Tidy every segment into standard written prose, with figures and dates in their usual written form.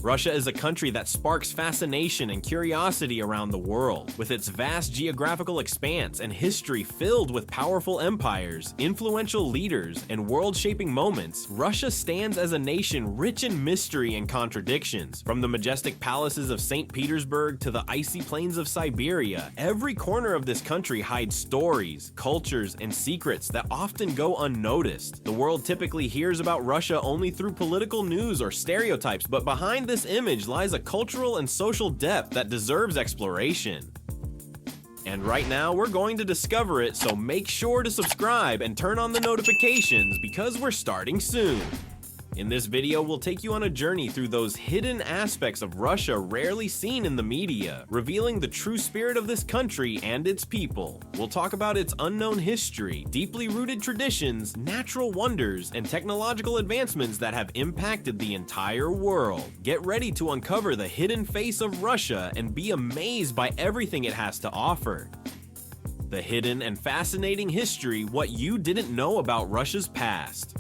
Russia is a country that sparks fascination and curiosity around the world. With its vast geographical expanse and history filled with powerful empires, influential leaders, and world-shaping moments, Russia stands as a nation rich in mystery and contradictions. From the majestic palaces of St. Petersburg to the icy plains of Siberia, every corner of this country hides stories, cultures, and secrets that often go unnoticed. The world typically hears about Russia only through political news or stereotypes, but behind this image lies a cultural and social depth that deserves exploration. And right now, we're going to discover it, so make sure to subscribe and turn on the notifications because we're starting soon. In this video, we'll take you on a journey through those hidden aspects of Russia rarely seen in the media, revealing the true spirit of this country and its people. We'll talk about its unknown history, deeply rooted traditions, natural wonders, and technological advancements that have impacted the entire world. Get ready to uncover the hidden face of Russia and be amazed by everything it has to offer. The hidden and fascinating history, what you didn't know about Russia's past.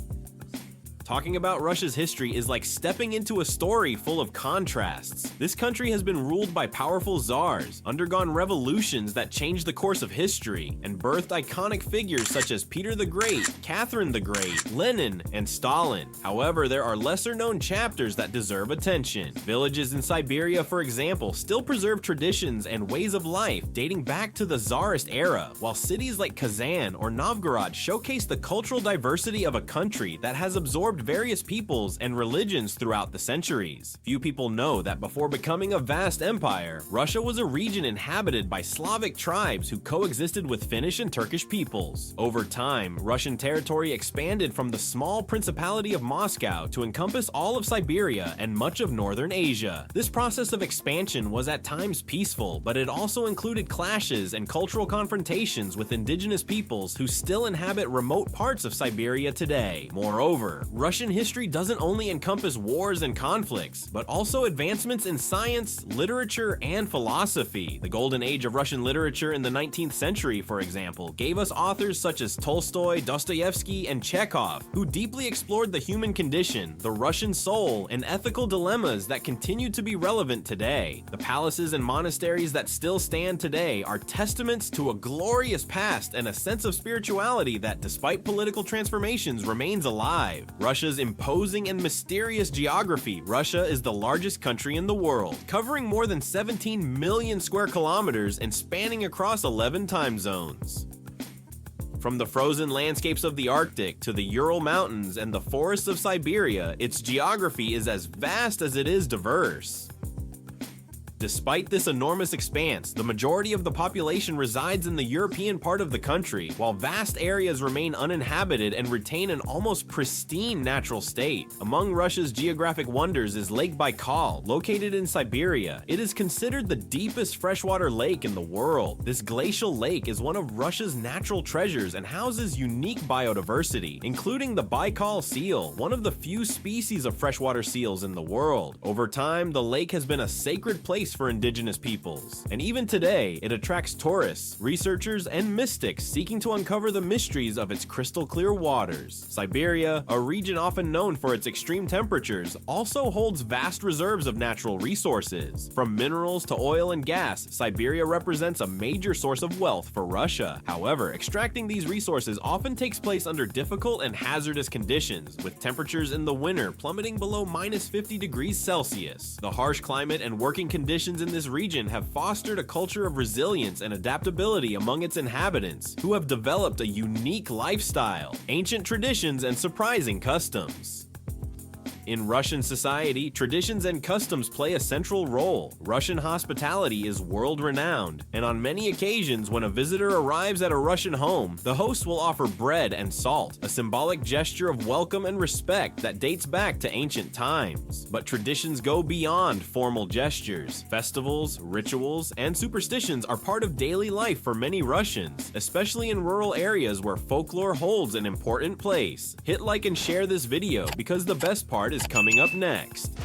Talking about Russia's history is like stepping into a story full of contrasts. This country has been ruled by powerful czars, undergone revolutions that changed the course of history, and birthed iconic figures such as Peter the Great, Catherine the Great, Lenin, and Stalin. However, there are lesser-known chapters that deserve attention. Villages in Siberia, for example, still preserve traditions and ways of life dating back to the Tsarist era, while cities like Kazan or Novgorod showcase the cultural diversity of a country that has absorbed various peoples and religions throughout the centuries. Few people know that before becoming a vast empire, Russia was a region inhabited by Slavic tribes who coexisted with Finnish and Turkish peoples. Over time, Russian territory expanded from the small Principality of Moscow to encompass all of Siberia and much of northern Asia. This process of expansion was at times peaceful, but it also included clashes and cultural confrontations with indigenous peoples who still inhabit remote parts of Siberia today. Moreover, Russian history doesn't only encompass wars and conflicts, but also advancements in science, literature, and philosophy. The golden age of Russian literature in the 19th century, for example, gave us authors such as Tolstoy, Dostoevsky, and Chekhov, who deeply explored the human condition, the Russian soul, and ethical dilemmas that continue to be relevant today. The palaces and monasteries that still stand today are testaments to a glorious past and a sense of spirituality that, despite political transformations, remains alive. Russia's imposing and mysterious geography. Russia is the largest country in the world, covering more than 17 million square kilometers and spanning across 11 time zones. From the frozen landscapes of the Arctic to the Ural Mountains and the forests of Siberia, its geography is as vast as it is diverse. Despite this enormous expanse, the majority of the population resides in the European part of the country, while vast areas remain uninhabited and retain an almost pristine natural state. Among Russia's geographic wonders is Lake Baikal, located in Siberia. It is considered the deepest freshwater lake in the world. This glacial lake is one of Russia's natural treasures and houses unique biodiversity, including the Baikal seal, one of the few species of freshwater seals in the world. Over time, the lake has been a sacred place for indigenous peoples, and even today, it attracts tourists, researchers, and mystics seeking to uncover the mysteries of its crystal clear waters. Siberia, a region often known for its extreme temperatures, also holds vast reserves of natural resources. From minerals to oil and gas, Siberia represents a major source of wealth for Russia. However, extracting these resources often takes place under difficult and hazardous conditions, with temperatures in the winter plummeting below -50 degrees Celsius. The harsh climate and working conditions in this region have fostered a culture of resilience and adaptability among its inhabitants, who have developed a unique lifestyle, ancient traditions, and surprising customs. In Russian society, traditions and customs play a central role. Russian hospitality is world-renowned, and on many occasions when a visitor arrives at a Russian home, the host will offer bread and salt, a symbolic gesture of welcome and respect that dates back to ancient times. But traditions go beyond formal gestures. Festivals, rituals, and superstitions are part of daily life for many Russians, especially in rural areas where folklore holds an important place. Hit like and share this video because the best part is coming up next.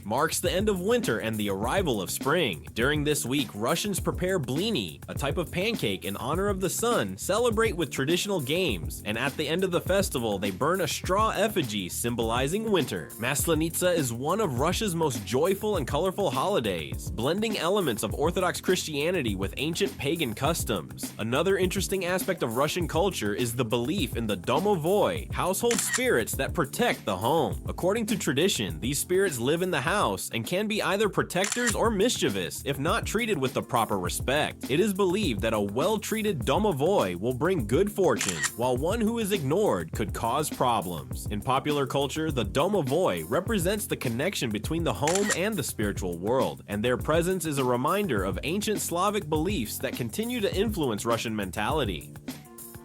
marks the end of winter and the arrival of spring. During this week, Russians prepare blini, a type of pancake in honor of the sun, celebrate with traditional games, and at the end of the festival, they burn a straw effigy symbolizing winter. Maslenitsa is one of Russia's most joyful and colorful holidays, blending elements of Orthodox Christianity with ancient pagan customs. Another interesting aspect of Russian culture is the belief in the domovoi, household spirits that protect the home. According to tradition, these spirits live in the house and can be either protectors or mischievous if not treated with the proper respect. It is believed that a well-treated domovoi will bring good fortune, while one who is ignored could cause problems. In popular culture, the domovoi represents the connection between the home and the spiritual world, and their presence is a reminder of ancient Slavic beliefs that continue to influence Russian mentality.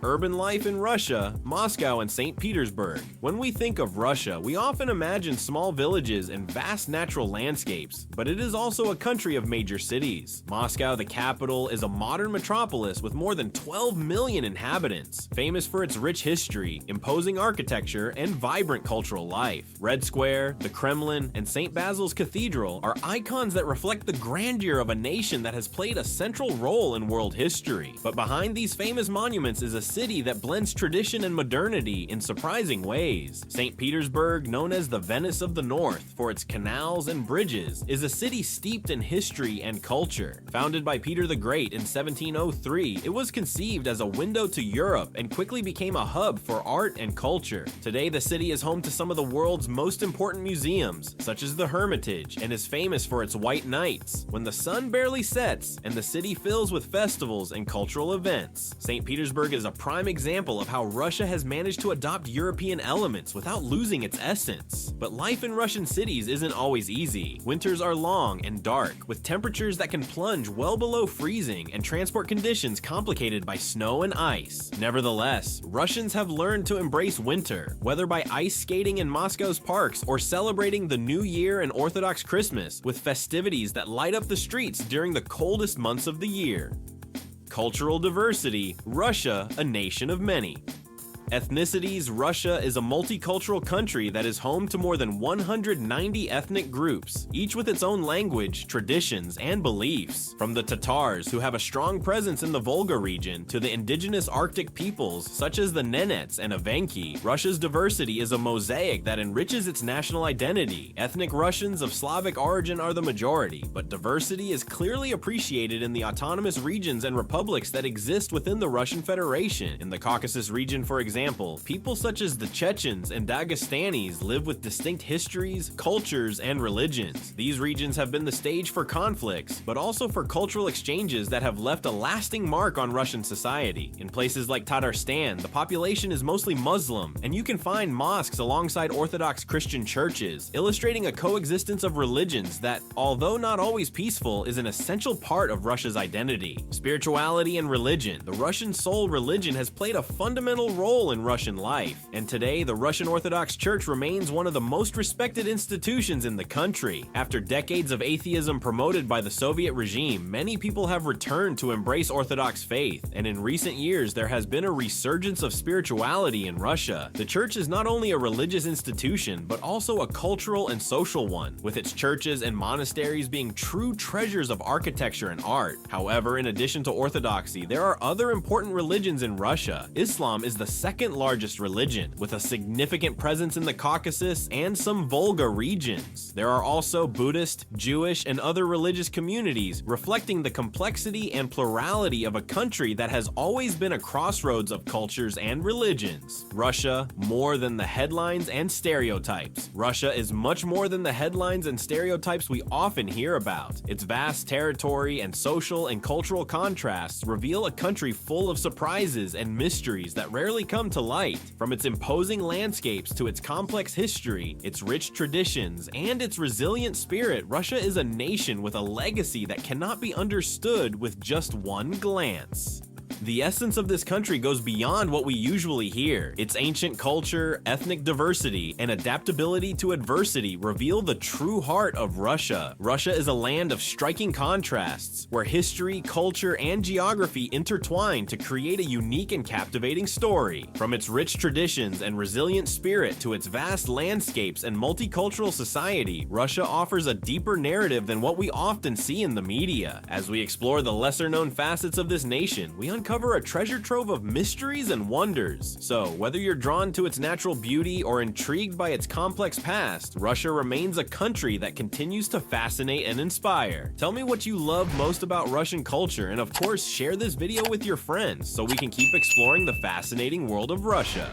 Urban life in Russia, Moscow and St. Petersburg. When we think of Russia, we often imagine small villages and vast natural landscapes, but it is also a country of major cities. Moscow, the capital, is a modern metropolis with more than 12 million inhabitants, famous for its rich history, imposing architecture, and vibrant cultural life. Red Square, the Kremlin, and St. Basil's Cathedral are icons that reflect the grandeur of a nation that has played a central role in world history. But behind these famous monuments is a city that blends tradition and modernity in surprising ways. St. Petersburg, known as the Venice of the North for its canals and bridges, is a city steeped in history and culture. Founded by Peter the Great in 1703, it was conceived as a window to Europe and quickly became a hub for art and culture. Today, the city is home to some of the world's most important museums, such as the Hermitage, and is famous for its white nights, when the sun barely sets and the city fills with festivals and cultural events. St. Petersburg is a prime example of how Russia has managed to adopt European elements without losing its essence. But life in Russian cities isn't always easy. Winters are long and dark, with temperatures that can plunge well below freezing and transport conditions complicated by snow and ice. Nevertheless, Russians have learned to embrace winter, whether by ice skating in Moscow's parks or celebrating the New Year and Orthodox Christmas with festivities that light up the streets during the coldest months of the year. Cultural diversity, Russia, a nation of many. Ethnicities, Russia is a multicultural country that is home to more than 190 ethnic groups, each with its own language, traditions, and beliefs. From the Tatars, who have a strong presence in the Volga region, to the indigenous Arctic peoples such as the Nenets and Evenki, Russia's diversity is a mosaic that enriches its national identity. Ethnic Russians of Slavic origin are the majority, but diversity is clearly appreciated in the autonomous regions and republics that exist within the Russian Federation. In the Caucasus region, for example, people such as the Chechens and Dagestanis live with distinct histories, cultures, and religions. These regions have been the stage for conflicts, but also for cultural exchanges that have left a lasting mark on Russian society. In places like Tatarstan, the population is mostly Muslim, and you can find mosques alongside Orthodox Christian churches, illustrating a coexistence of religions that, although not always peaceful, is an essential part of Russia's identity. Spirituality and religion. The Russian soul religion has played a fundamental role in Russian life, and today the Russian Orthodox Church remains one of the most respected institutions in the country. After decades of atheism promoted by the Soviet regime, many people have returned to embrace Orthodox faith, and in recent years there has been a resurgence of spirituality in Russia. The church is not only a religious institution, but also a cultural and social one, with its churches and monasteries being true treasures of architecture and art. However, in addition to Orthodoxy, there are other important religions in Russia. Islam is the second largest religion, with a significant presence in the Caucasus and some Volga regions. There are also Buddhist, Jewish, and other religious communities, reflecting the complexity and plurality of a country that has always been a crossroads of cultures and religions. Russia, more than the headlines and stereotypes. Russia is much more than the headlines and stereotypes we often hear about. Its vast territory and social and cultural contrasts reveal a country full of surprises and mysteries that rarely come to light. From its imposing landscapes to its complex history, its rich traditions, and its resilient spirit, Russia is a nation with a legacy that cannot be understood with just one glance. The essence of this country goes beyond what we usually hear. Its ancient culture, ethnic diversity, and adaptability to adversity reveal the true heart of Russia. Russia is a land of striking contrasts, where history, culture, and geography intertwine to create a unique and captivating story. From its rich traditions and resilient spirit to its vast landscapes and multicultural society, Russia offers a deeper narrative than what we often see in the media. As we explore the lesser-known facets of this nation, we uncover a treasure trove of mysteries and wonders. So, whether you're drawn to its natural beauty or intrigued by its complex past, Russia remains a country that continues to fascinate and inspire. Tell me what you love most about Russian culture, and of course, share this video with your friends so we can keep exploring the fascinating world of Russia.